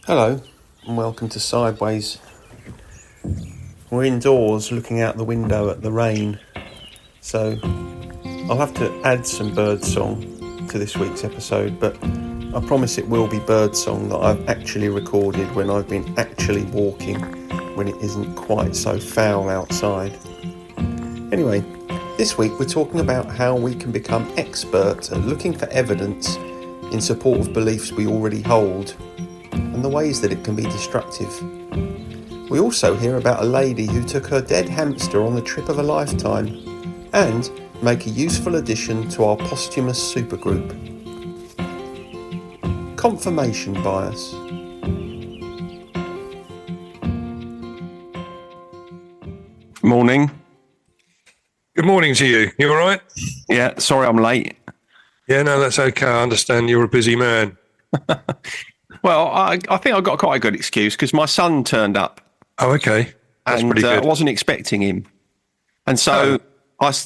Hello and welcome to Sideways. We're indoors looking out the window at the rain, so I'll have to add some birdsong to this week's episode, but I promise it will be birdsong that I've actually recorded when I've been actually walking, when it isn't quite so foul outside. Anyway, this week we're talking about how we can become expert at looking for evidence in support of beliefs we already hold, and the ways that it can be destructive. We also hear about a lady who took her dead hamster on the trip of a lifetime and make a useful addition to our posthumous supergroup. Confirmation bias. Morning. Good morning to you. You all right? Yeah, sorry I'm late. Yeah, no, that's okay. I understand you're a busy man. Well, I think I got quite a good excuse because my son turned up. Oh, okay. That's pretty good. I wasn't expecting him. And so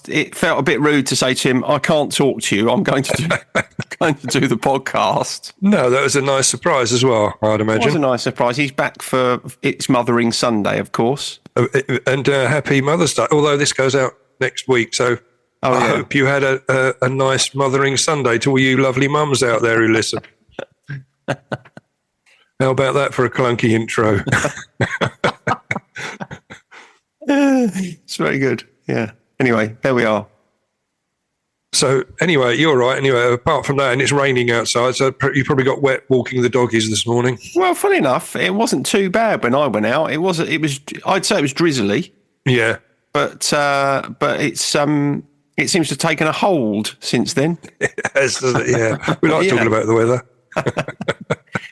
it felt a bit rude to say to him, I can't talk to you. I'm going to do the podcast. No, that was a nice surprise as well, I'd imagine. It was a nice surprise. He's back for It's Mothering Sunday, of course. And happy Mother's Day, although this goes out next week. So I hope you had a nice Mothering Sunday to all you lovely mums out there who listen. How about that for a clunky intro? It's very good. Yeah. Anyway, there we are. So anyway, you're right. Anyway, apart from that, and it's raining outside, so you probably got wet walking the doggies this morning. Well, funny enough, it wasn't too bad when I went out. It was. I'd say it was drizzly. Yeah. But it seems to have taken a hold since then. It has, doesn't it? Yeah. We like talking about the weather.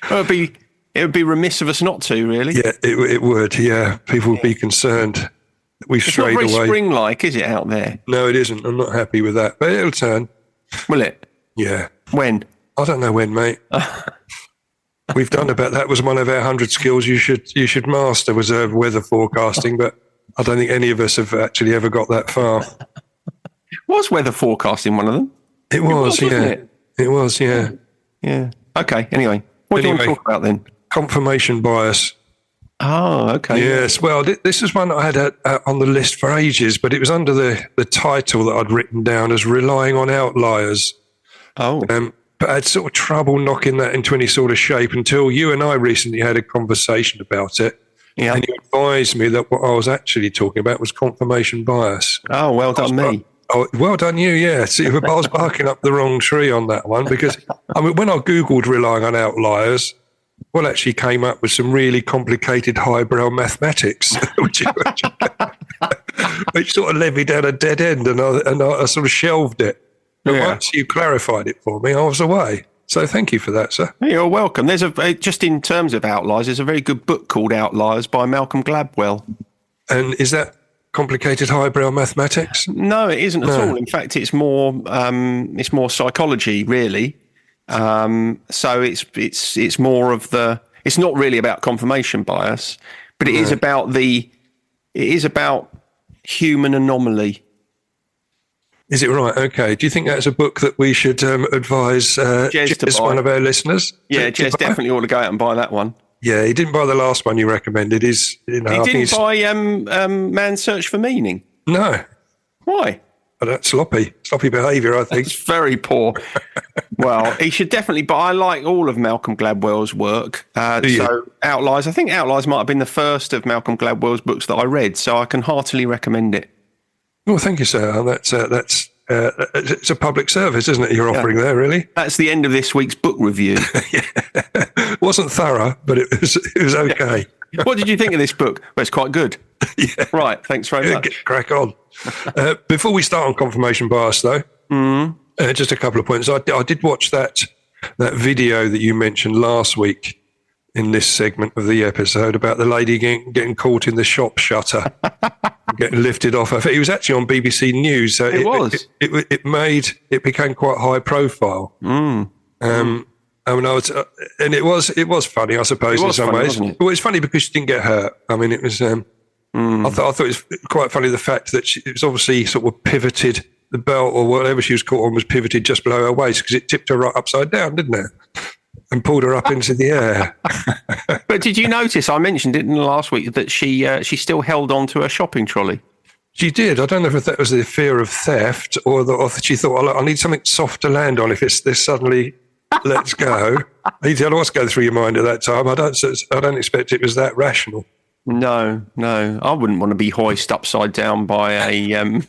Well, it would be remiss of us not to, really. Yeah, it would. Yeah, people would be concerned. We've strayed away. It's not very spring-like, is it, out there? No, it isn't. I'm not happy with that, but it'll turn. Will it? Yeah. When? I don't know when, mate. We've done about that. Was one of our 100 skills you should master was weather forecasting, but I don't think any of us have actually ever got that far. Was weather forecasting one of them? It was, yeah. It was, yeah. Yeah. Okay. Anyway, what do you want to talk about then? Confirmation bias. Oh, okay. Yes. Well, this is one I had on the list for ages, but it was under the title that I'd written down as relying on outliers. Oh. But I had sort of trouble knocking that into any sort of shape until you and I recently had a conversation about it. Yeah. And you advised me that what I was actually talking about was confirmation bias. Oh, well done, me. Oh, well done you, yeah. See, I was barking up the wrong tree on that one because, I mean, when I Googled relying on outliers, well, actually came up with some really complicated highbrow mathematics, which sort of led me down a dead end, and I sort of shelved it. But once you clarified it for me, I was away. So thank you for that, sir. You're welcome. There's just in terms of outliers, there's a very good book called Outliers by Malcolm Gladwell. And is that complicated highbrow mathematics? No, it isn't at all. In fact, it's more psychology, really. So it's more of it's not really about confirmation bias, but it is about human anomaly. Is it right? Okay. Do you think that's a book that we should advise Jez, one of our listeners? Yeah, Jez definitely ought to go out and buy that one. Yeah, he didn't buy the last one you recommended. He didn't buy Man's Search for Meaning? No. Why? Oh, that's sloppy behaviour, I think. It's very poor. Well, he should definitely, but I like all of Malcolm Gladwell's work. So Outliers, I think Outliers might have been the first of Malcolm Gladwell's books that I read, so I can heartily recommend it. Well, thank you, sir. That's it's a public service, isn't it, you're offering there, really? That's the end of this week's book review. It wasn't thorough, but it was okay. What did you think of this book? Well, it's quite good. Yeah. Right, thanks very much. Crack on. Before we start on confirmation bias, though, just a couple of points. I did watch that video that you mentioned last week in this segment of the episode about the lady getting caught in the shop shutter, getting lifted off her feet. It was actually on BBC News, so it became quite high profile. I mean, it was funny, I suppose, in some ways. Well, it's funny because she didn't get hurt. I mean, it was. I thought it was quite funny the fact that it was obviously sort of pivoted. The belt or whatever she was caught on was pivoted just below her waist because it tipped her right upside down, didn't it? and pulled her up into the air. But did you notice, I mentioned it in the last week, that she still held on to her shopping trolley? She did. I don't know if that was the fear of theft or that she thought, I need something soft to land on if this suddenly lets go. I don't know what's going through your mind at that time. I don't expect it was that rational. No. I wouldn't want to be hoisted upside down by a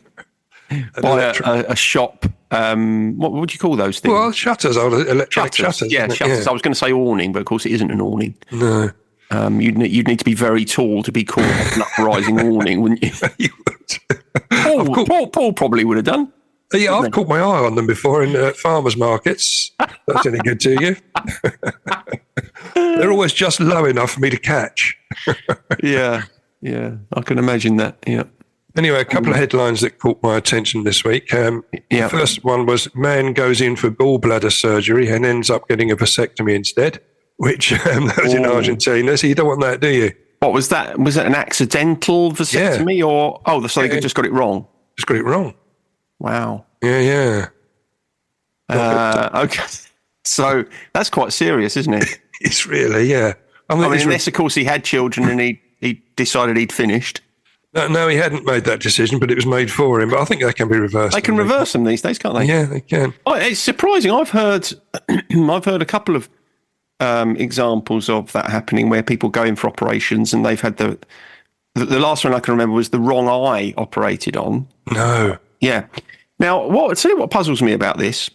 shop. What would you call those things? Well, shutters, electronic shutters. Yeah, shutters. I was going to say awning, but of course it isn't an awning. No. You'd need to be very tall to be caught off an uprising awning, wouldn't you? You would. Paul probably would have done. Yeah, I've caught my eye on them before in farmers' markets. That's any good to you? They're always just low enough for me to catch. Yeah, I can imagine that. Yeah. Anyway, a couple of headlines that caught my attention this week. The first one was man goes in for gallbladder surgery and ends up getting a vasectomy instead, which that was in Argentina. So you don't want that, do you? What was that? Was it an accidental vasectomy or... Oh, so they just got it wrong? Just got it wrong. Wow. Yeah. Okay. So that's quite serious, isn't it? It's really, yeah. I mean, unless, of course, he had children and he decided he'd finished. No, he hadn't made that decision, but it was made for him. But I think that can be reversed. They can reverse them these days, can't they? Yeah, they can. Oh, it's surprising. I've heard a couple of examples of that happening where people go in for operations and they've had the last one I can remember was the wrong eye operated on. No. Yeah. Now, tell you what puzzles me about this.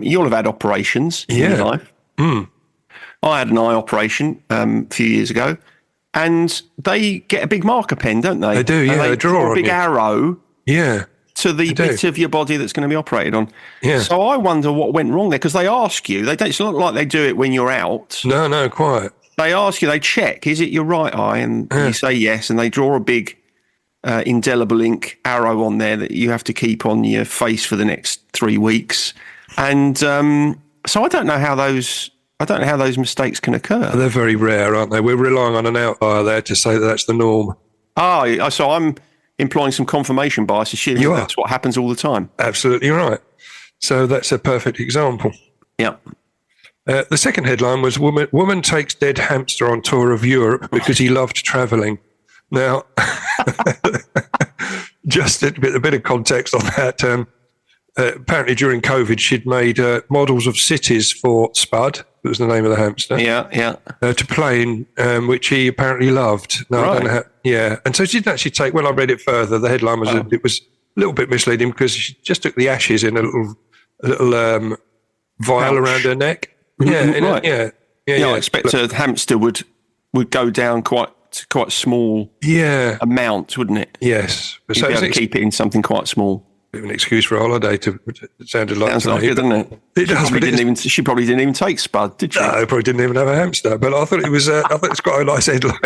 You'll have had operations in your life. Mm. I had an eye operation a few years ago, and they get a big marker pen, don't they? They do, yeah. They draw a big arrow. Yeah. To the bit of your body that's going to be operated on. Yeah. So I wonder what went wrong there, because they ask you. It's not like they do it when you're out. No, quite. They ask you. They check. Is it your right eye? And you say yes, and they draw a big indelible ink arrow on there that you have to keep on your face for the next 3 weeks. And so I don't know how those mistakes can occur. They're very rare, aren't they? We're relying on an outlier there to say that that's the norm. So I'm employing some confirmation bias, assuming that's what happens all the time. Absolutely right. So that's a perfect example. Yeah. The second headline was woman takes dead hamster on tour of Europe because he loved travelling. Now, just a bit of context on that. Apparently during COVID, she'd made models of cities for Spud, that was the name of the hamster. Yeah. To play in, which he apparently loved. No, right. I don't know how, yeah. And so she didn't actually take, when I read it further, the headline was, it was a little bit misleading because she just took the ashes in a little vial around her neck. Yeah, right. I expect a hamster would go down quite small amount, wouldn't it? Yes. You'd be able to keep it in something quite small. Bit of an excuse for a holiday. It sounded like it, doesn't it? It does. She probably didn't even take Spud, did she? No, probably didn't even have a hamster. But I thought it was. I thought it's quite a nice headline.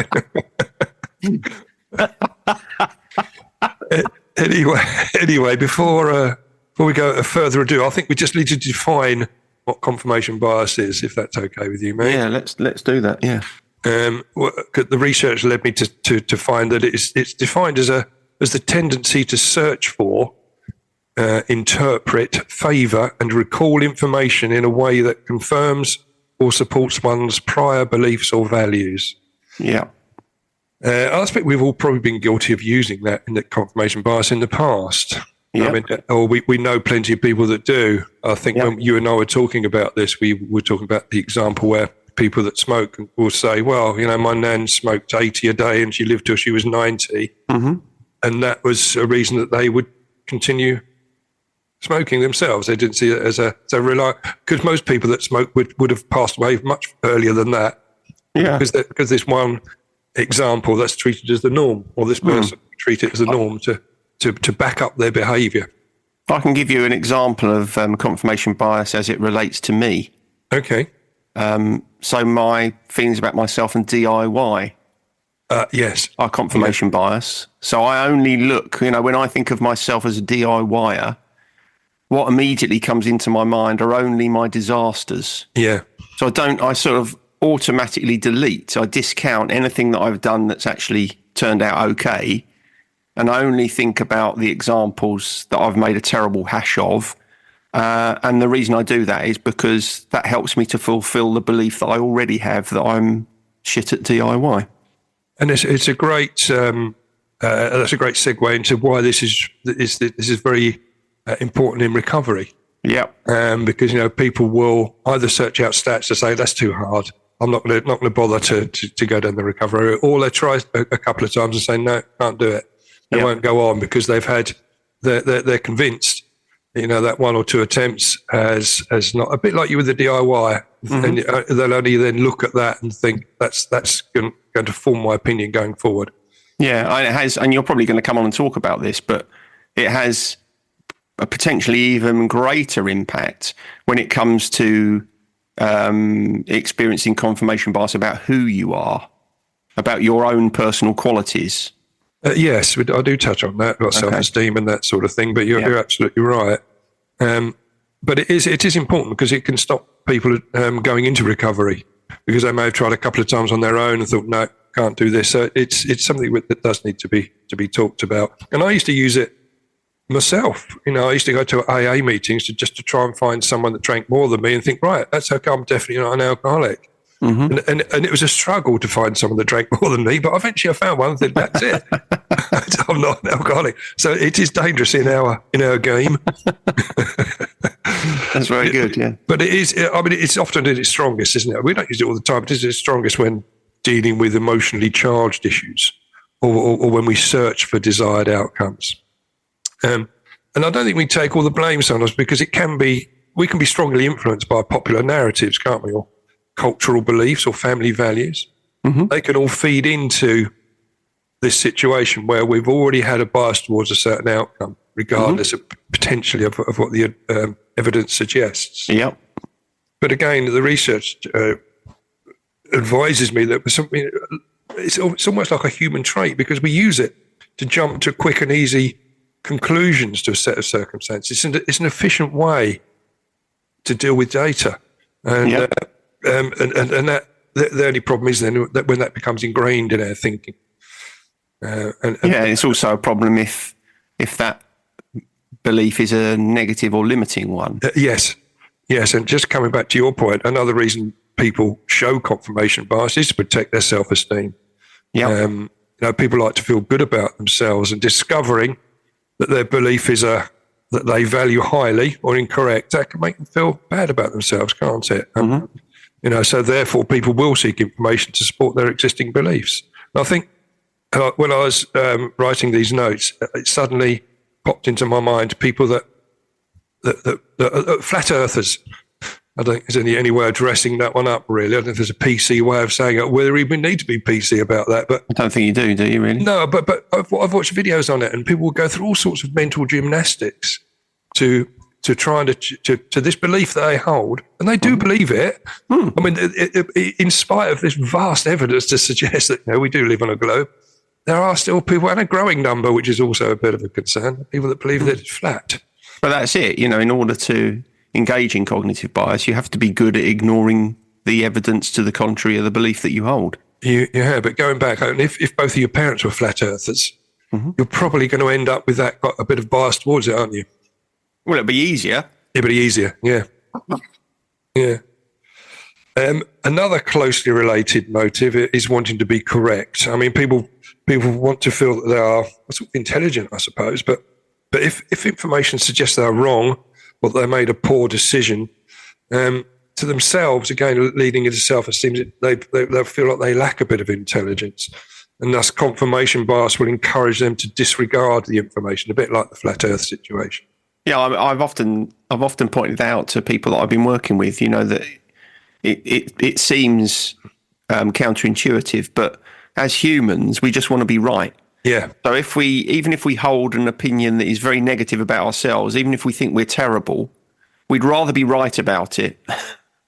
Anyway, before we go further ado, I think we just need to define what confirmation bias is, if that's okay with you, mate. Yeah, let's do that. Yeah. The research led me to find that it's defined as the tendency to search for, interpret, favour and recall information in a way that confirms or supports one's prior beliefs or values. Yeah. I expect we've all probably been guilty of using that in the confirmation bias in the past. Yeah. I mean, or we know plenty of people that do. I think when you and I were talking about this, we were talking about the example where people that smoke will say, well, my nan smoked 80 a day and she lived till she was 90. Mm-hmm. And that was a reason that they would continue smoking themselves. They didn't see it as because most people that smoke would have passed away much earlier than that. Yeah. Because this one example that's treated as the norm, or this person treated as the norm to back up their behaviour. I can give you an example of confirmation bias as it relates to me. Okay. So my feelings about myself and DIY. Yes. Are confirmation bias. So I only look, when I think of myself as a DIYer, what immediately comes into my mind are only my disasters. Yeah. So I sort of automatically delete. I discount anything that I've done that's actually turned out okay. And I only think about the examples that I've made a terrible hash of And the reason I do that is because that helps me to fulfill the belief that I already have that I'm shit at DIY. And it's a great that's a great segue into why this is very important in recovery. Yeah. Because people will either search out stats to say that's too hard. I'm not going to bother to go down the recovery, or they try a couple of times and say no, can't do it. They won't go on because they're convinced. That one or two attempts has not, a bit like you with the DIY, and they'll only then look at that and think that's going to form my opinion going forward. Yeah, it has, and you're probably going to come on and talk about this, but it has a potentially even greater impact when it comes to experiencing confirmation bias about who you are, about your own personal qualities. Yes, I do touch on that, about self-esteem and that sort of thing, but you're absolutely right. But it is important because it can stop people going into recovery, because they may have tried a couple of times on their own and thought, no, can't do this. So it's something that does need to be talked about. And I used to use it myself. I used to go to AA meetings to try and find someone that drank more than me and think, right, that's okay, I'm definitely not an alcoholic. And it was a struggle to find someone that drank more than me, but eventually I found one and said, that's it. I'm not an alcoholic. So it is dangerous in our game. That's very good, yeah. But it is, it's often at its strongest, isn't it? We don't use it all the time, but it is its strongest when dealing with emotionally charged issues or when we search for desired outcomes. And I don't think we take all the blame sometimes, because we can be strongly influenced by popular narratives, can't we? Or cultural beliefs or family values. They can all feed into this situation where we've already had a bias towards a certain outcome, regardless of potentially of what the evidence suggests. Yeah. But again, the research advises me that it's almost like a human trait, because we use it to jump to quick and easy conclusions to a set of circumstances. It's an efficient way to deal with data. And that the only problem is then that when that becomes ingrained in our thinking. It's also a problem if that belief is a negative or limiting one. Yes. And just coming back to your point, another reason people show confirmation bias is to protect their self-esteem. People like to feel good about themselves, and discovering that their belief is that they value highly or incorrect, that can make them feel bad about themselves, can't it? So therefore people will seek information to support their existing beliefs. And I think when I was writing these notes, it suddenly popped into my mind people that flat earthers. I don't think there's any way of dressing that one up, really. I don't know if there's a PC way of saying it, whether we even need to be PC about that. But I don't think you do you really? No, but I've watched videos on it, and people will go through all sorts of mental gymnastics to try and to this belief that they hold, and they do believe it. I mean, in spite of this vast evidence to suggest that we do live on a globe, there are still people, and a growing number, which is also a bit of a concern, people that believe that it's flat. But that's it. In order to engage in cognitive bias, you have to be good at ignoring the evidence to the contrary of the belief that you hold. Yeah, but going back, if both of your parents were flat earthers, you're probably going to end up with that, got a bit of bias towards it, aren't you? Well, it'd be easier. It'd be easier, yeah. Yeah. Another closely related motive is wanting to be correct. I mean, people want to feel that they are sort of intelligent, I suppose, but if information suggests they are wrong, or they made a poor decision, to themselves, again, leading into self-esteem, they feel like they lack a bit of intelligence. And thus confirmation bias will encourage them to disregard the information, a bit like the flat earth situation. Yeah, I've often pointed out to people that I've been working with, that it seems counterintuitive, but as humans, we just want to be right. Yeah. So even if we hold an opinion that is very negative about ourselves, even if we think we're terrible, we'd rather be right about it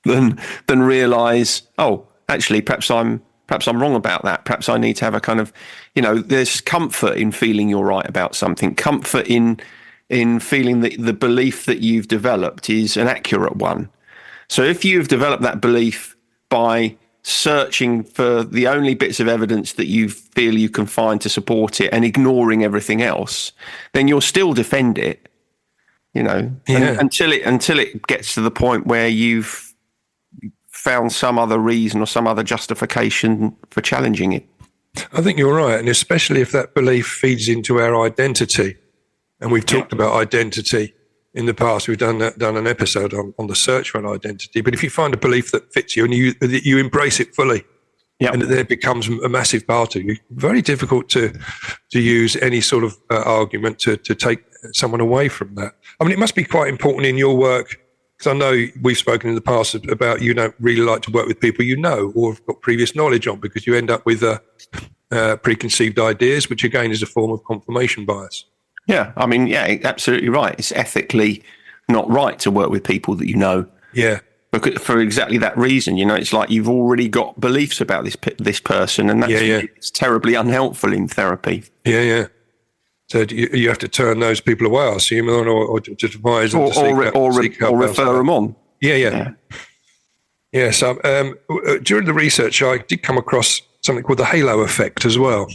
than realise, oh, actually, perhaps I'm wrong about that. Perhaps I need to have a kind of, there's comfort in feeling you're right about something, comfort in feeling that the belief that you've developed is an accurate one. So if you've developed that belief by searching for the only bits of evidence that you feel you can find to support it and ignoring everything else, then you'll still defend it. Yeah. until it gets to the point where you've found some other reason or some other justification for challenging it. I think you're right, and especially if that belief feeds into our identity. And we've talked about identity in the past. We've done an episode on the search for an identity. But if you find a belief that fits you and you embrace it fully, and then it becomes a massive part of you, very difficult to use any sort of argument to take someone away from that. I mean, it must be quite important in your work, because I know we've spoken in the past about you don't really like to work with people you know or have got previous knowledge on, because you end up with preconceived ideas, which again is a form of confirmation bias. Yeah, I mean, yeah, absolutely right. It's ethically not right to work with people that you know. Yeah. Because for exactly that reason, it's like you've already got beliefs about this person, and that's it's terribly unhelpful in therapy. Yeah. So you have to turn those people away, I assume, or to advise them to seek help, or refer them on. Yeah. So during the research, I did come across something called the halo effect as well,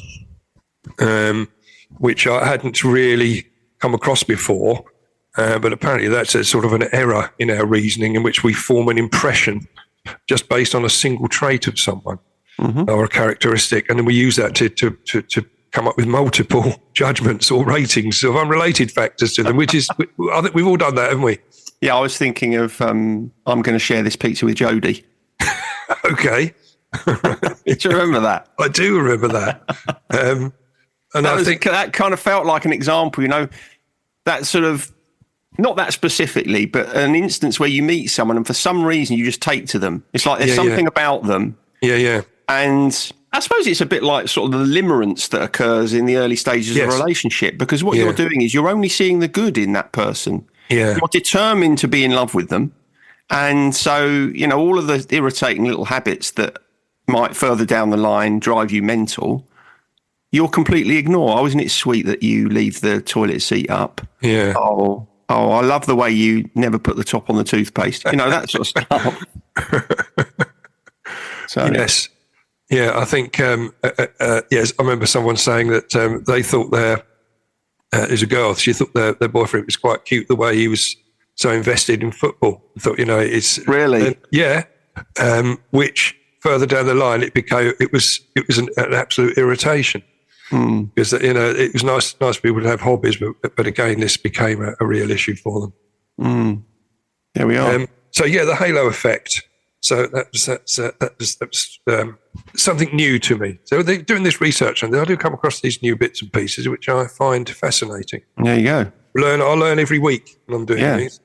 which I hadn't really come across before. But apparently that's a sort of an error in our reasoning, in which we form an impression just based on a single trait of someone or a characteristic, and then we use that to come up with multiple judgments or ratings of unrelated factors to them. Which is, I think we've all done that, haven't we? Yeah, I was thinking of I'm going to share this pizza with Jodie. Okay. Do you remember that? I do remember that. And I think that kind of felt like an example. That sort of. Not that specifically, but an instance where you meet someone and for some reason you just take to them. It's like there's something about them. Yeah. And I suppose it's a bit like sort of the limerence that occurs in the early stages of a relationship, because what you're doing is you're only seeing the good in that person. Yeah. You're determined to be in love with them. And so, all of the irritating little habits that might further down the line drive you mental, you'll completely ignore. Oh, isn't it sweet that you leave the toilet seat up? Yeah. Oh, I love the way you never put the top on the toothpaste. That sort of stuff. So yes. Yeah, I think, yes, I remember someone saying that they thought as a girl, she thought their boyfriend was quite cute the way he was so invested in football. I thought, it's... Really? Which further down the line, it was an absolute irritation. Because it was nice for people to have hobbies, but again, this became a real issue for them. There we are. The halo effect. So that was something new to me. So they're doing this research, and I do come across these new bits and pieces, which I find fascinating. There you go. I learn every week when I'm doing these.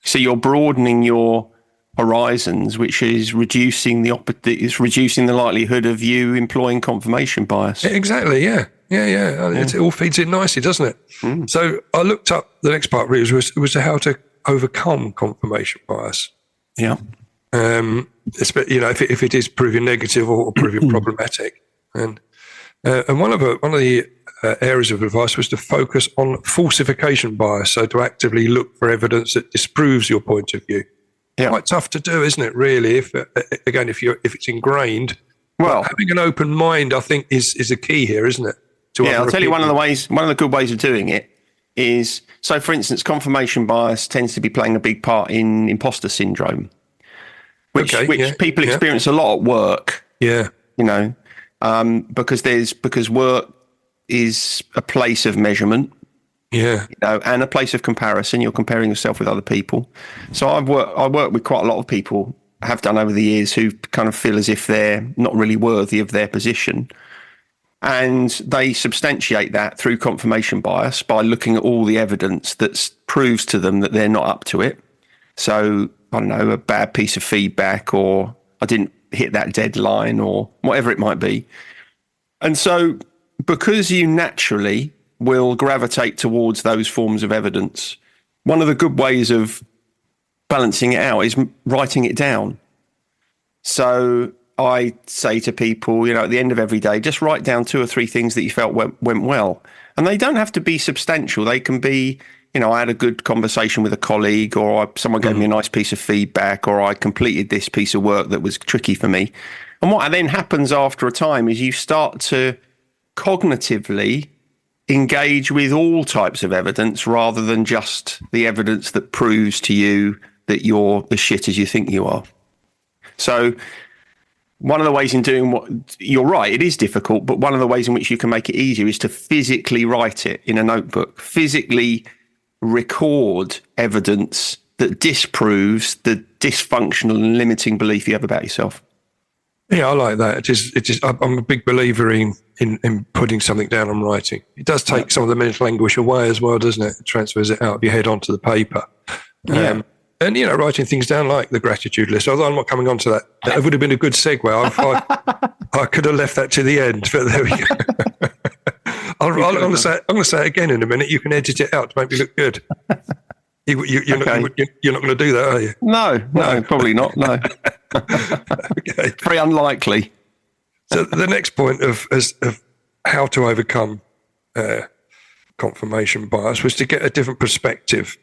So you're broadening your horizons, which is reducing the likelihood of you employing confirmation bias. Exactly, yeah. It all feeds in nicely, doesn't it? So I looked up the next part really was how to overcome confirmation bias. Yeah. If it is proving negative or proving problematic, and one of the areas of advice was to focus on falsification bias, so to actively look for evidence that disproves your point of view. Yeah. Quite tough to do, isn't it? Really, if it's ingrained. Well, having an open mind, I think, is a key here, isn't it? I'll tell you one of the good ways of doing it is, so for instance, confirmation bias tends to be playing a big part in imposter syndrome, which people experience a lot at work. Yeah. Because work is a place of measurement. Yeah. And a place of comparison. You're comparing yourself with other people. So I work with quite a lot of people, have done over the years, who kind of feel as if they're not really worthy of their position. And they substantiate that through confirmation bias by looking at all the evidence that proves to them that they're not up to it. So, I don't know, a bad piece of feedback, or I didn't hit that deadline, or whatever it might be. And so, because you naturally will gravitate towards those forms of evidence, one of the good ways of balancing it out is writing it down. So I say to people, at the end of every day, just write down 2 or 3 things that you felt went well. And they don't have to be substantial. They can be, I had a good conversation with a colleague, or someone gave me a nice piece of feedback, or I completed this piece of work that was tricky for me. And what then happens after a time is you start to cognitively engage with all types of evidence rather than just the evidence that proves to you that you're as shit as you think you are. So one of the ways in doing what you're right, it is difficult, but one of the ways in which you can make it easier is to physically write it in a notebook, physically record evidence that disproves the dysfunctional and limiting belief you have about yourself. Yeah, I like that. I'm a big believer in putting something down and writing. It does take some of the mental anguish away as well, doesn't it? It transfers it out of your head onto the paper. Yeah. And, writing things down like the gratitude list, although I'm not coming on to that. That would have been a good segue. I could have left that to the end, but there we go. I'm going to say it again in a minute. You can edit it out to make me look good. You're not going to do that, are you? No, probably not. No. Okay. Very unlikely. So the next point of how to overcome confirmation bias was to get a different perspective.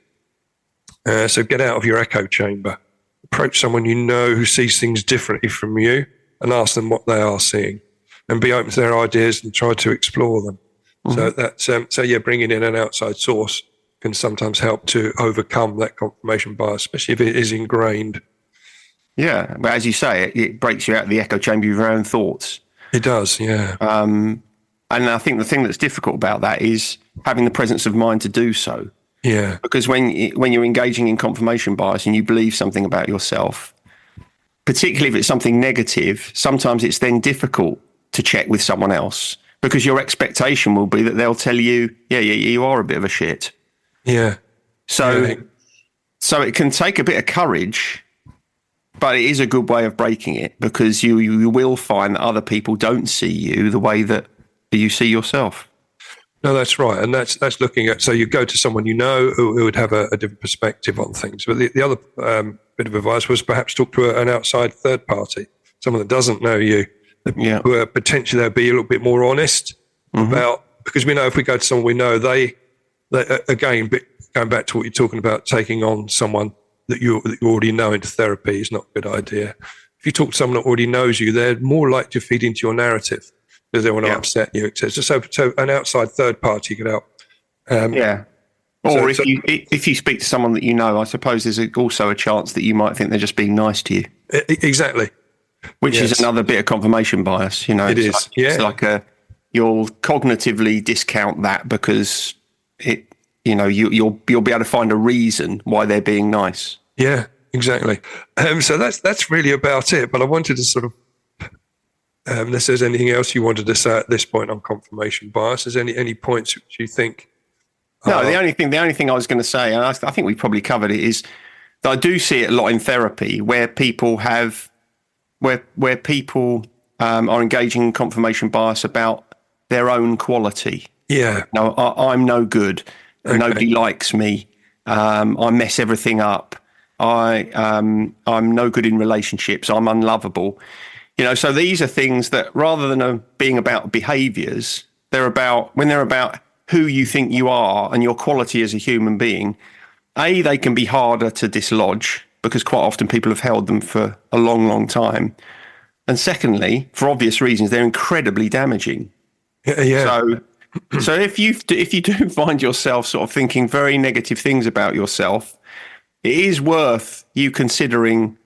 So get out of your echo chamber. Approach someone you know who sees things differently from you and ask them what they are seeing, and be open to their ideas and try to explore them. Mm-hmm. So bringing in an outside source can sometimes help to overcome that confirmation bias, especially if it is ingrained. Yeah, but as you say, it breaks you out of the echo chamber of your own thoughts. It does, yeah. And I think the thing that's difficult about that is having the presence of mind to do so. Yeah. Because when you're engaging in confirmation bias and you believe something about yourself, particularly if it's something negative, sometimes it's then difficult to check with someone else because your expectation will be that they'll tell you, yeah, you are a bit of a shit. Yeah. So it can take a bit of courage, but it is a good way of breaking it because you will find that other people don't see you the way that you see yourself. No, that's right. And that's looking at, so you go to someone you know who would have a different perspective on things. But the other bit of advice was perhaps talk to an outside third party, someone that doesn't know you, who potentially they'll be a little bit more honest about, because we know if we go to someone we know, they again, going back to what you're talking about, taking on someone that you already know into therapy is not a good idea. If you talk to someone that already knows you, they're more likely to feed into your narrative because they want to upset you, etc. So an outside third party could help. Or if you speak to someone that you know, I suppose there's also a chance that you might think they're just being nice to you. Exactly. Which is another bit of confirmation bias, It is. It's like you'll cognitively discount that because you'll be able to find a reason why they're being nice. Yeah, exactly. So that's really about it. But I wanted to sort of, unless there's anything else you wanted to say at this point on confirmation bias, is any points which you think? No, the only thing I was going to say, and I think we probably covered it, is that I do see it a lot in therapy where people where people are engaging in confirmation bias about their own quality. Yeah. No, I'm no good. Okay. Nobody likes me. I mess everything up. I'm no good in relationships. I'm unlovable. So these are things that rather than being about behaviors, they're about who you think you are and your quality as a human being. They can be harder to dislodge because quite often people have held them for a long, long time. And secondly, for obvious reasons, they're incredibly damaging. Yeah. So if you do find yourself sort of thinking very negative things about yourself, it is worth you considering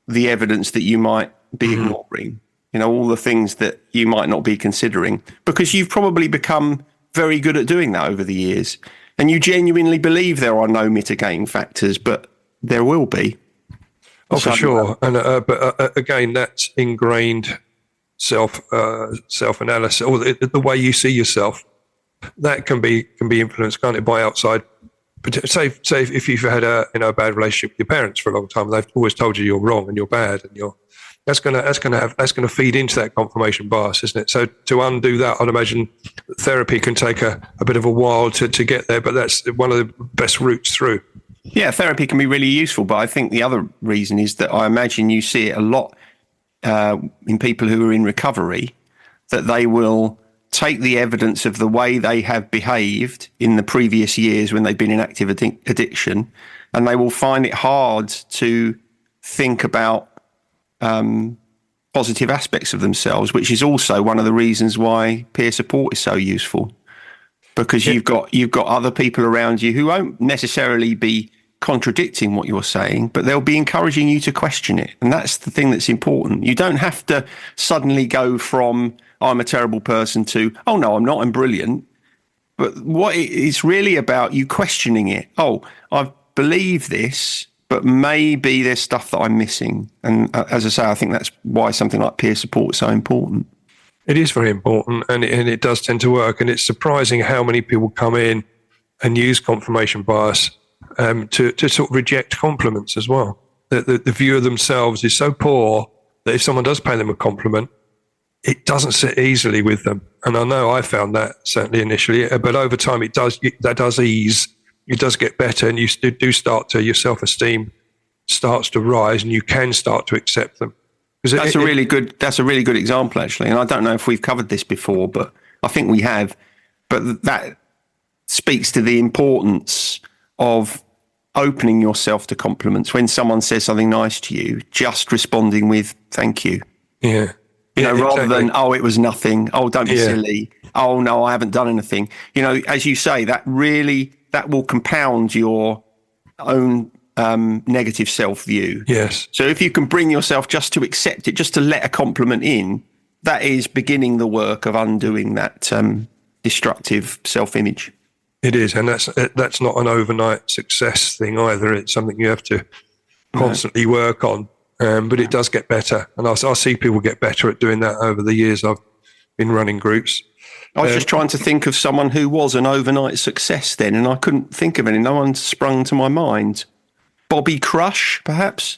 the evidence that you might be ignoring, all the things that you might not be considering, because you've probably become very good at doing that over the years. And you genuinely believe there are no mitigating factors, but there will be. Oh, for sure. And but again, that's ingrained self-analysis, or the way you see yourself. That can be influenced, can't it, by outside? Say if you've had a bad relationship with your parents for a long time, they've always told you you're wrong and you're bad, and that's going to feed into that confirmation bias, isn't it? So to undo that, I'd imagine therapy can take a bit of a while to get there, but that's one of the best routes through. Yeah, therapy can be really useful, but I think the other reason is that I imagine you see it a lot in people who are in recovery, that they will take the evidence of the way they have behaved in the previous years when they've been in active addiction, and they will find it hard to think about positive aspects of themselves, which is also one of the reasons why peer support is so useful. because you've got other people around you who won't necessarily be contradicting what you're saying, but they'll be encouraging you to question it. And that's the thing that's important. You don't have to suddenly go from I'm a terrible person to, oh no, I'm not, I'm brilliant. But what it's really about, you questioning it. Oh, I believe this, but maybe there's stuff that I'm missing. And as I say, I think that's why something like peer support is so important. It is very important, and it does tend to work. And it's surprising how many people come in and use confirmation bias to sort of reject compliments as well. The view of themselves is so poor that if someone does pay them a compliment, it doesn't sit easily with them. And I know I found that certainly initially, but over time that does ease. It does get better, and you do start to, your self-esteem starts to rise, and you can start to accept them. That's a really good example, actually. And I don't know if we've covered this before, but I think we have. But that speaks to the importance of opening yourself to compliments. When someone says something nice to you, just responding with "thank you." Yeah. Rather than, oh, it was nothing. Oh, don't be silly. Oh, no, I haven't done anything. As you say, that will compound your own negative self-view. Yes. So if you can bring yourself just to accept it, just to let a compliment in, that is beginning the work of undoing that destructive self-image. It is, and that's not an overnight success thing either. It's something you have to constantly work on. But it does get better, and I see people get better at doing that over the years I've been running groups. I was just trying to think of someone who was an overnight success then, and I couldn't think of any. No one sprung to my mind. Bobby Crush, perhaps?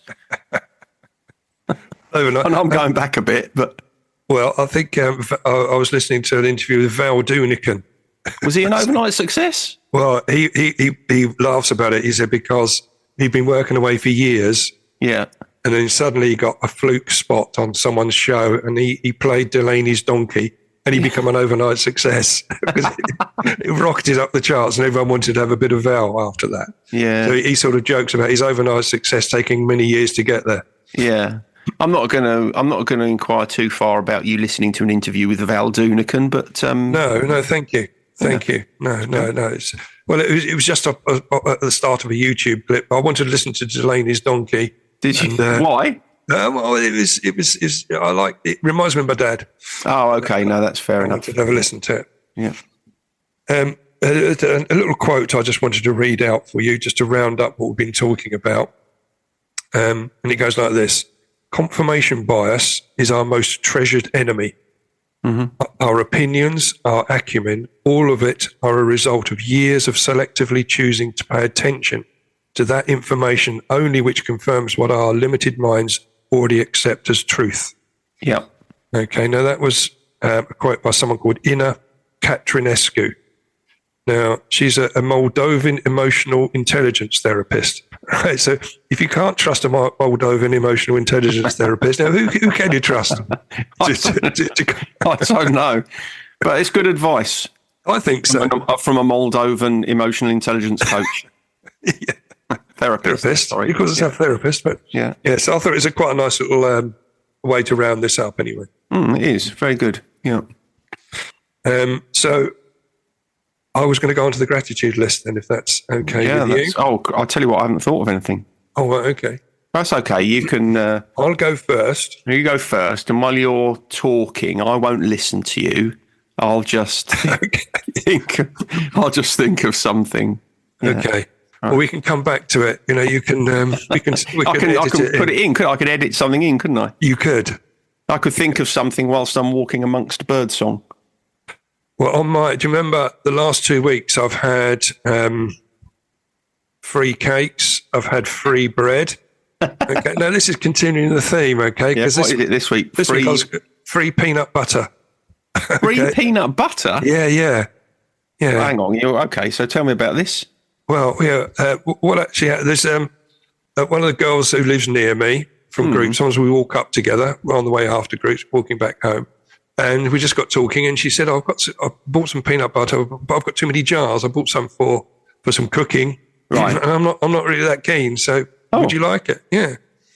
Overnight. And I'm going back a bit, but... Well, I think I was listening to an interview with Val Doonican. Was he an overnight success? Well, he laughs about it. He said because he'd been working away for years. Yeah. And then suddenly he got a fluke spot on someone's show, and he played Delaney's donkey, and he became an overnight success. It rocketed up the charts, and everyone wanted to have a bit of Val after that. Yeah. So he sort of jokes about his overnight success taking many years to get there. Yeah. I'm not going to inquire too far about you listening to an interview with Val Doonican, but No, thank you. Thank you. No. It was just at the start of a YouTube clip. I wanted to listen to Delaney's donkey. Did you? Why? Well, I like it. Reminds me of my dad. Oh, okay. No, that's fair enough. To have a listen to it. Yeah. A little quote I just wanted to read out for you, just to round up what we've been talking about. And it goes like this: confirmation bias is our most treasured enemy. Mm-hmm. Our opinions, our acumen, all of it are a result of years of selectively choosing to pay attention to that information only which confirms what our limited minds already accept as truth. Yeah. Okay, now that was a quote by someone called Ina Catrinescu. Now, she's a Moldovan emotional intelligence therapist. Right, so if you can't trust a Moldovan emotional intelligence therapist, now who can you trust? I don't know, but it's good advice. I think so. From a Moldovan emotional intelligence coach. Yeah. Therapist. Sorry. You call yourself therapist, but yeah. So I thought it was quite a nice little way to round this up anyway. It is very good. Yeah. So I was going to go onto the gratitude list then, if that's okay with you. Oh, I'll tell you what, I haven't thought of anything. Oh, right, okay. That's okay. You can... I'll go first. You go first, and while you're talking, I won't listen to you. I'll just think of something. Yeah. Okay. Well, we can come back to it. You can. I can put it in. I could edit something in, couldn't I? You could. I could think of something whilst I'm walking amongst birdsong. Well, do you remember the last 2 weeks I've had free cakes, I've had free bread. Okay, now this is continuing the theme, okay? Yeah, what is it this week? This week I was free peanut butter. Free peanut butter? Yeah. Hang on, okay, so tell me about this. Well, yeah, what actually, there's one of the girls who lives near me from groups. Sometimes we walk up together on the way after groups, walking back home. And we just got talking, and she said, I bought some peanut butter, but I've got too many jars. I bought some for some cooking. Right. And I'm not really that keen. So would you like it? Yeah.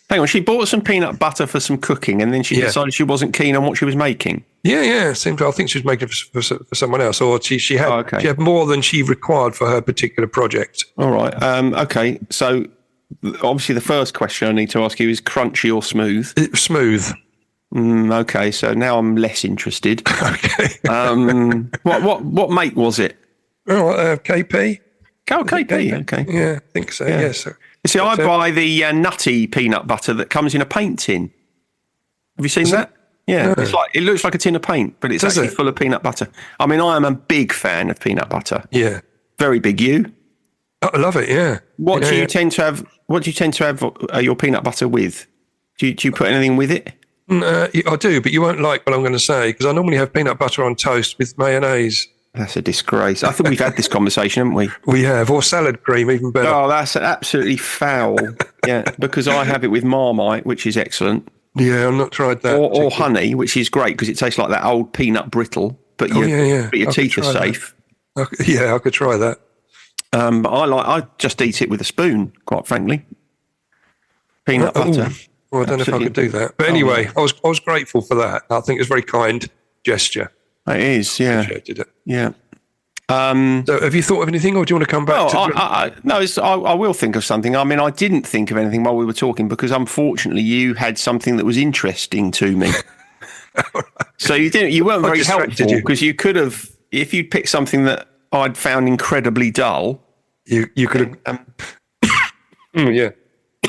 Hang on, she bought some peanut butter for some cooking, and then she decided she wasn't keen on what she was making. Yeah. I think she was making it for someone else, or she had more than she required for her particular project. All right. Okay. So obviously, the first question I need to ask you is crunchy or smooth? Smooth. Okay. So now I'm less interested. Okay. What make was it? Oh, KP. Oh, KP. Okay. Yeah, I think so. Yeah. Yes. See, I buy the nutty peanut butter that comes in a paint tin. Have you seen that? Yeah, no. It looks like a tin of paint, but it's actually full of peanut butter. I mean, I am a big fan of peanut butter. Yeah, very big. You? I love it. Yeah. What do you tend to have? What do you tend to have your peanut butter with? Do you put anything with it? I do, but you won't like what I'm going to say because I normally have peanut butter on toast with mayonnaise. That's a disgrace. I think we've had this conversation, haven't we? We have, or salad cream, even better. Oh, that's absolutely foul. Yeah, because I have it with Marmite, which is excellent. Yeah, I've not tried that. Or honey, which is great because it tastes like that old peanut brittle, but your teeth are safe. I could try that. But I just eat it with a spoon, quite frankly. Peanut butter. Well, I don't know if I could do that. But anyway, I was grateful for that. I think it's a very kind gesture. It is, yeah. Appreciated it. Yeah. So have you thought of anything, or do you want to come back? I will think of something. I mean, I didn't think of anything while we were talking because, unfortunately, you had something that was interesting to me. Right. So you weren't very helpful because you could have, if you'd picked something that I'd found incredibly dull. You could have. Yeah.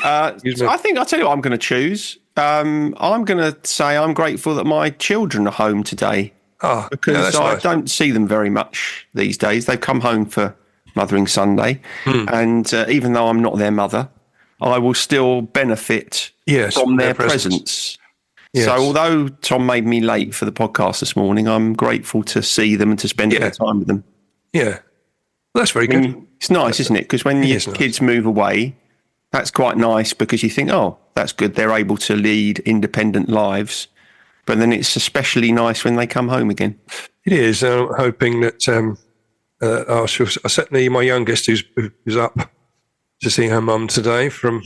So I think I'll tell you what I'm going to choose. I'm going to say I'm grateful that my children are home today. Because I don't see them very much these days. They've come home for Mothering Sunday, and even though I'm not their mother, I will still benefit from their presence. Yes. So although Tom made me late for the podcast this morning, I'm grateful to see them and to spend their time with them. Yeah, that's very good. It's nice, isn't it? Because when your kids move away, that's quite nice because you think, oh, that's good. They're able to lead independent lives. But then it's especially nice when they come home again. It is. I'm hoping that certainly my youngest, who's up to see her mum today from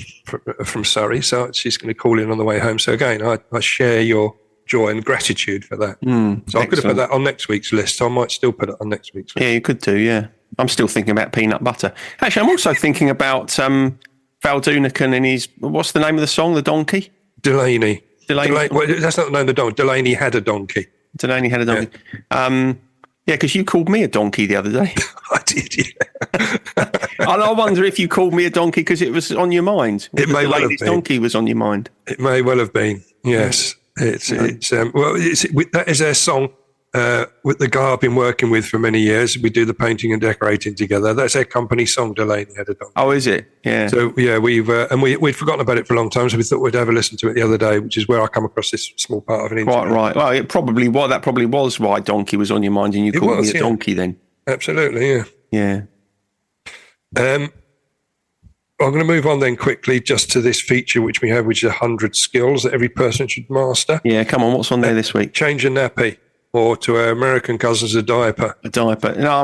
Surrey, so she's going to call in on the way home. So again, I share your joy and gratitude for that. So I could have put that on next week's list. So I might still put it on next week's list. Yeah, you could do. Yeah, I'm still thinking about peanut butter. Actually, I'm also thinking about Val Doonican and his, what's the name of the song? The donkey? Delaney. Well, that's not the name of the donkey. Delaney had a donkey. Delaney had a donkey. Yeah, because you called me a donkey the other day. I did, yeah. And I wonder if you called me a donkey because it was on your mind. It may well have been. Donkey was on your mind. It may well have been, yes. That is their song with the guy I've been working with for many years. We do the painting and decorating together. That's their company song, Delaney had a donkey. Oh, is it? Yeah. So yeah, we'd forgotten about it for a long time, so we thought we'd have a listen to it the other day, which is where I come across this small part of an interview. Quite right. Well, that probably was why donkey was on your mind, and you called me a donkey then. Absolutely, yeah. Yeah. I'm going to move on then quickly just to this feature which we have, which is 100 skills that every person should master. Yeah, come on. What's on there this week? Change a nappy. Or to our American cousins, a diaper. A diaper. No,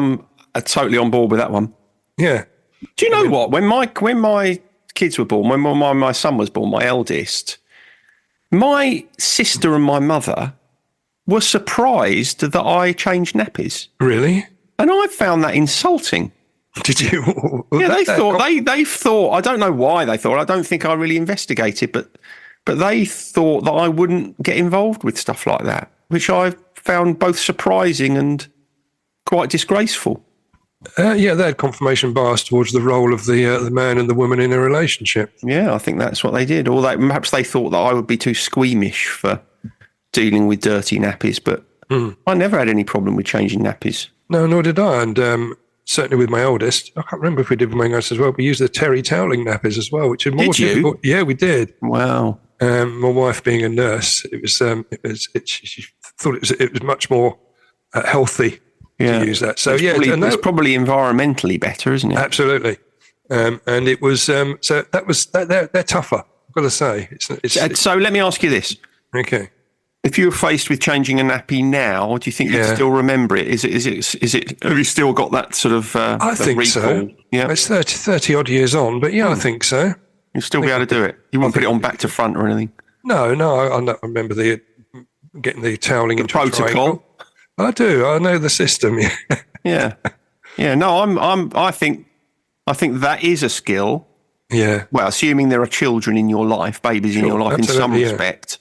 I'm totally on board with that one. Yeah. Do you know what? When my kids were born, when my son was born, my eldest, my sister and my mother were surprised that I changed nappies. Really? And I found that insulting. Did you? Yeah, they thought. I don't know why they thought. I don't think I really investigated, but they thought that I wouldn't get involved with stuff like that, which I found both surprising and quite disgraceful. They had confirmation bias towards the role of the man and the woman in a relationship. Yeah, I think that's what they did. Or perhaps they thought that I would be too squeamish for dealing with dirty nappies, but I never had any problem with changing nappies. No, nor did I. And certainly with my oldest, I can't remember if we did with my youngest as well, we used the terry toweling nappies as well, which is more difficult. Yeah, we did. Wow. My wife being a nurse, she thought it was much more healthy to use that. So it's probably environmentally better, isn't it? Absolutely. And it was so they're tougher, I've got to say. So let me ask you this. Okay. If you were faced with changing a nappy now, do you think you'd still remember it? Is it? Have you still got that sort of? I think recall? So. Yeah, it's 30 odd years on, but I think so. You'll still be able to do it. You won't put it on back to front or anything. No, I remember getting the toweling into protocol. a triangle. I do. I know the system. Yeah. Yeah. No, I think that is a skill. Yeah. Well, assuming there are children in your life, babies in your life in some respect,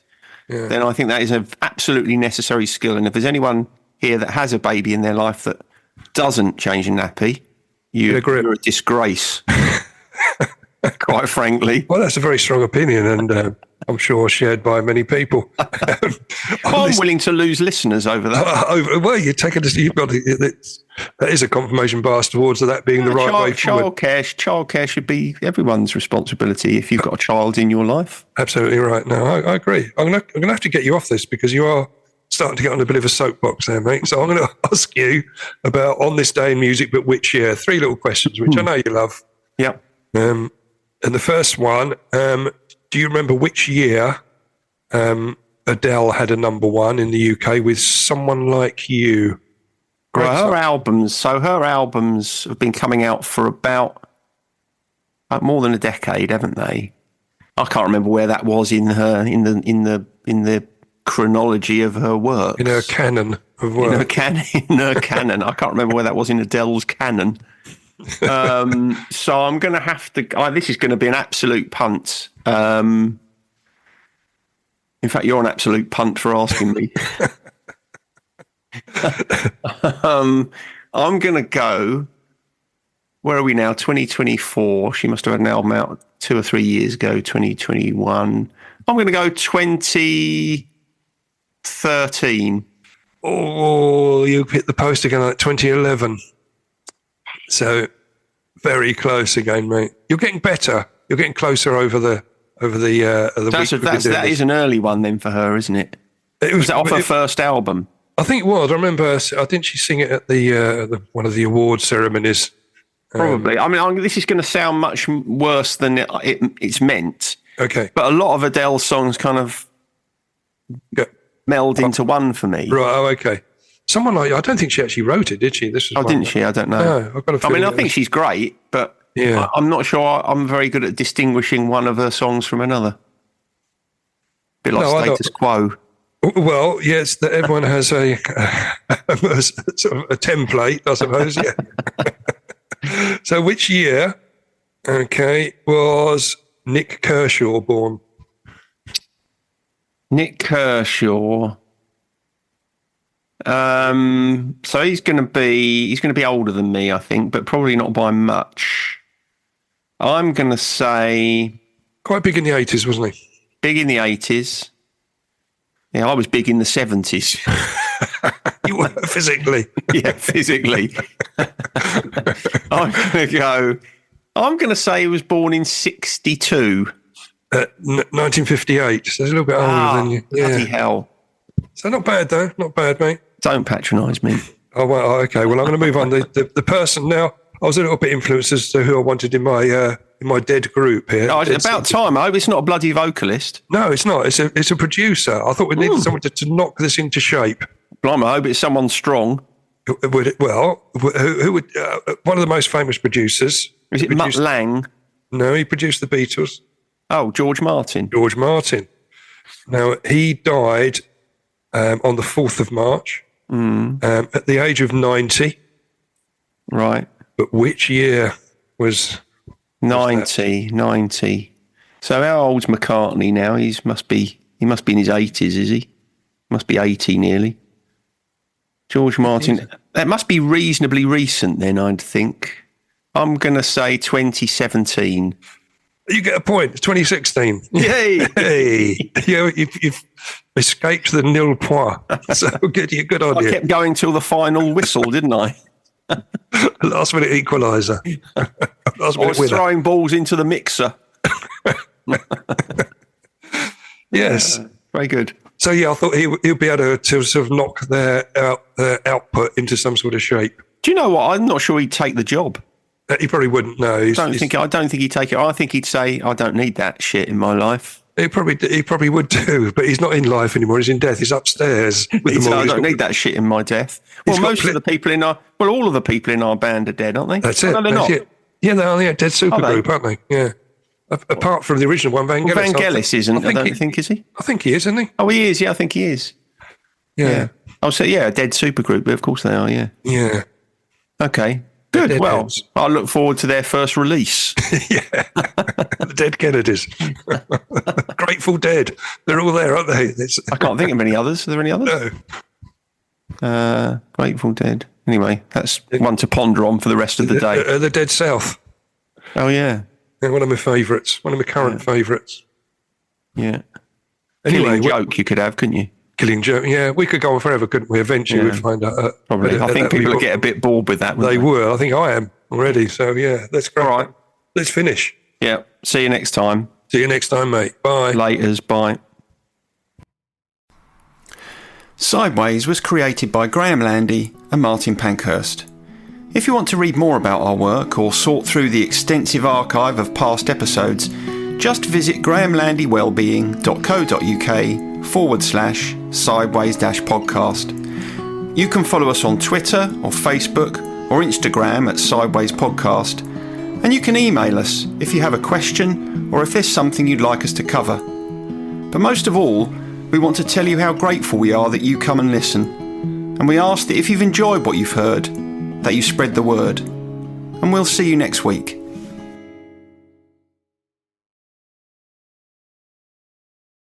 then I think that is an absolutely necessary skill. And if there's anyone here that has a baby in their life that doesn't change a nappy, you're a disgrace. Quite frankly. Well, that's a very strong opinion, and I'm sure shared by many people. I'm willing to lose listeners over that. Well, that is a confirmation bias towards that being the right way forward. Childcare should be everyone's responsibility if you've got a child in your life. Absolutely right. No, I agree. I'm going to have to get you off this because you are starting to get on a bit of a soapbox there, mate. So I'm going to ask you about On This Day in Music, but which year? 3 little questions, which I know you love. Yeah. And the first one, do you remember which year Adele had a number 1 in the UK with Someone Like You? Well, her albums have been coming out for about more than a decade, haven't they? I can't remember where that was in the chronology of her work. In her canon of work. In her canon. I can't remember where that was in Adele's canon. So I'm going to have to. This is going to be an absolute punt. In fact, you're an absolute punt for asking me. I'm going to go. Where are we now? 2024. She must have had an album out 2 or 3 years ago. 2021. I'm going to go 2013. Oh, you hit the post again at 2011. So very close again, mate. You're getting better. You're getting closer over the week. That is an early one then for her, isn't it? Was that off her first album? I think it was. I remember. I think she sing it at the one of the award ceremonies. Probably. I mean, this is going to sound much worse than it's meant. Okay. But a lot of Adele's songs kind of meld into one for me. Right. Oh, okay. Someone like I don't think she actually wrote it, did she? This was didn't she? I don't know. No, I've got a feeling I think she's great, but I'm not sure I'm very good at distinguishing one of her songs from another. A bit like Status Quo. Well, yes, everyone has a sort of a template, I suppose. Yeah. So, which year? Okay, was Nick Kershaw born? Nick Kershaw. So he's going to be older than me, I think, but probably not by much. I'm going to say quite big in the 80s, wasn't he? Big in the 80s. Yeah, I was big in the 70s. You were physically. Yeah, physically. I'm going to say he was born in 62. 1958. So he's a little bit older than you. Bloody hell. So not bad, though. Not bad, mate. Don't patronise me. Oh, well, okay. Well, I'm going to move on. The person now, I was a little bit influenced as to who I wanted in my dead group here. Oh, it's about time. I hope it's not a bloody vocalist. No, it's not. It's a producer. I thought we needed someone to knock this into shape. Blimey, I hope it's someone strong. Well, who would one of the most famous producers? Is it Mutt Lang? No, he produced the Beatles. Oh, George Martin. George Martin. Now, he died on the 4th of March at the age of 90. Right. But which year was 90. So how old's McCartney now? He must be in his 80s, is he? Must be 80 nearly. George Martin. That must be reasonably recent then, I'd think. I'm going to say 2017. You get a point. It's 2016. Yay! Hey, you've escaped the nil point. So good on you. I kept going till the final whistle, didn't I? Last minute equaliser. I was throwing balls into the mixer. Yes. Very good. So, I thought he'll be able to sort of knock their output into some sort of shape. Do you know what? I'm not sure he'd take the job. He probably wouldn't. No, I don't think he'd take it. I think he'd say, "I don't need that shit in my life." He probably would too, but he's not in life anymore. He's in death. He's upstairs. I don't need that shit in my death. Well, all of the people in our band are dead, aren't they? That's it. No, they're not. It. Yeah, they are. Yeah, dead supergroup, aren't they? Yeah. Apart from the original one, Vangelis. Well, Vangelis isn't, I don't think, is he? I think he is, isn't he? Oh, he is, yeah, I think he is. Yeah. Oh, so yeah, a dead supergroup, but of course they are, yeah. Yeah. Okay, good. Dead Well, heads. I look forward to their first release. Yeah. The Dead Kennedys. Grateful Dead. They're all there, aren't they? I can't think of any others. Are there any others? No. Grateful Dead. Anyway, that's one to ponder on for the rest of the day. The Dead South. Oh, yeah. Yeah, one of my favourites. One of my current favourites. Yeah. Anyway, Killing Joke you could have, couldn't you? Killing Joke. Yeah, we could go on forever, couldn't we? Eventually we'd find out. Probably. I think people would get a bit bored with that, wouldn't They would. I think I am already. So, yeah, let's go. All right. Let's finish. Yeah. See you next time. See you next time, mate. Bye. Laters. Bye. Sideways was created by Graham Landy and Martin Pankhurst. If you want to read more about our work or sort through the extensive archive of past episodes, just visit grahamlandywellbeing.co.uk/sideways-podcast. You can follow us on Twitter or Facebook or Instagram at Sideways Podcast, and you can email us if you have a question or if there's something you'd like us to cover. But most of all, we want to tell you how grateful we are that you come and listen, and we ask that if you've enjoyed what you've heard, that you spread the word. And we'll see you next week.